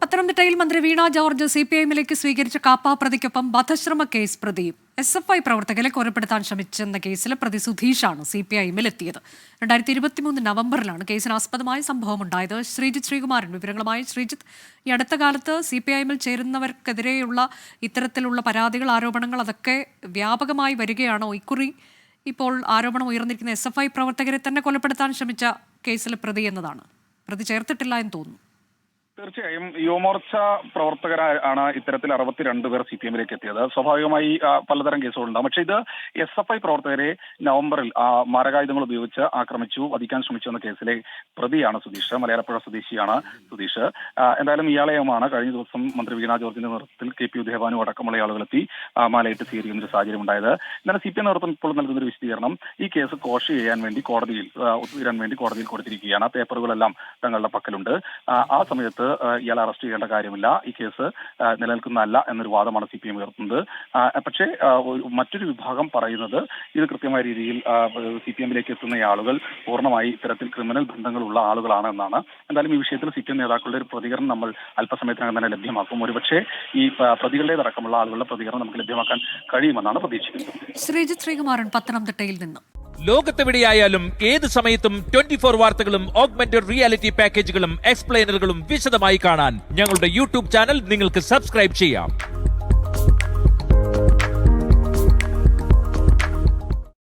പത്തനംതിട്ടയിൽ മന്ത്രി വീണ ജോർജ് CPIഎമ്മിലേക്ക് സ്വീകരിച്ച കാപ്പാപ്രതിക്കൊപ്പം വധശ്രമ കേസ് പ്രതിയും SFI പ്രവർത്തകരെ കൊലപ്പെടുത്താൻ ശ്രമിച്ചെന്ന കേസിലെ പ്രതി സുധീഷാണ് CPIഎമ്മിലെത്തിയത്. 2023 നവംബറിലാണ് കേസിനാസ്പദമായ സംഭവമുണ്ടായത്. ശ്രീജിത്ത് ശ്രീകുമാരൻ വിവരങ്ങളുമായി. ശ്രീജിത്ത്, ഈ അടുത്ത കാലത്ത് CPIഎമ്മിൽ ചേരുന്നവർക്കെതിരെയുള്ള ഇത്തരത്തിലുള്ള പരാതികൾ, ആരോപണങ്ങൾ അതൊക്കെ വ്യാപകമായി വരികയാണോ? ഇക്കുറി ഇപ്പോൾ ആരോപണം ഉയർന്നിരിക്കുന്ന SFI പ്രവർത്തകരെ തന്നെ കൊലപ്പെടുത്താൻ ശ്രമിച്ച കേസിലെ പ്രതി എന്നതാണ്. പ്രതി ചേർത്തിട്ടില്ല എന്ന് തോന്നുന്നു. തീർച്ചയായും യുവമോർച്ച പ്രവർത്തകരാണ് ഇത്തരത്തിൽ 62 പേർ CPIഎമ്മിലേക്ക് എത്തിയത്. സ്വാഭാവികമായി പലതരം കേസുകളുണ്ടാവും. പക്ഷേ ഇത് SFI പ്രവർത്തകരെ നവംബറിൽ മാരകായുധങ്ങൾ ഉപയോഗിച്ച് ആക്രമിച്ചു, വധിക്കാൻ ശ്രമിച്ചു എന്ന കേസിലെ പ്രതിയാണ് സുധീഷ്. മലയാളപ്പുഴ സ്വദേശിയാണ് സുധീഷ്. എന്തായാലും ഇയാളെയുമാണ് കഴിഞ്ഞ ദിവസം മന്ത്രി വീണ ജോർജിന്റെ നേതൃത്വത്തിൽ KP ഉദയഭാനു അടക്കമുള്ള ആളുകളെത്തി മാലയിട്ട് സ്വീകരിക്കുന്ന ഒരു സാഹചര്യം ഉണ്ടായത്. എന്നാൽ CPIഎം നേതൃത്വം ഇപ്പോൾ നൽകുന്ന ഒരു വിശദീകരണം, ഈ കേസ് കോഷ് ചെയ്യാൻ വേണ്ടി ഒത്തുതീരാൻ വേണ്ടി കോടതിയിൽ കൊടുത്തിരിക്കുകയാണ്. പേപ്പറുകളെല്ലാം തങ്ങളുടെ പക്കലുണ്ട്. ആ സമയത്ത് ഇയാളെ അറസ്റ്റ് ചെയ്യേണ്ട കാര്യമില്ല, ഈ കേസ് നിലനിൽക്കുന്നതല്ല എന്നൊരു വാദമാണ് CPIഎം ഉയർത്തുന്നത്. പക്ഷേ മറ്റൊരു വിഭാഗം പറയുന്നത് ഇത് കൃത്യമായ രീതിയിൽ CPIഎമ്മിലേക്ക് എത്തുന്ന ആളുകൾ പൂർണ്ണമായി ഇത്തരത്തിൽ ക്രിമിനൽ ബന്ധങ്ങളുള്ള ആളുകളാണ് എന്നാണ്. എന്തായാലും ഈ വിഷയത്തിൽ CPIഎം നേതാക്കളുടെ ഒരു പ്രതികരണം നമ്മൾ അല്പസമയത്തിനകം തന്നെ ലഭ്യമാക്കും. ഒരുപക്ഷെ ഈ പ്രതികളുടേതടക്കമുള്ള ആളുകളുടെ പ്രതികരണം നമുക്ക് ലഭ്യമാക്കാൻ കഴിയുമെന്നാണ് പ്രതീക്ഷിക്കുന്നത്. ശ്രീജിത്ത് ശ്രീകുമാരൻ, പത്തനംതിട്ടയിൽ നിന്നും. ലോകത്തെവിടെയായാലും ഏത് സമയത്തും 24 വാർത്തകളും ഓഗ്മെന്റഡ് റിയാലിറ്റി പാക്കേജുകളും എക്സ്പ്ലെയിനറുകളും വിശദമായി കാണാൻ ഞങ്ങളുടെ YouTube ചാനൽ നിങ്ങൾക്ക് സബ്സ്ക്രൈബ് ചെയ്യാം.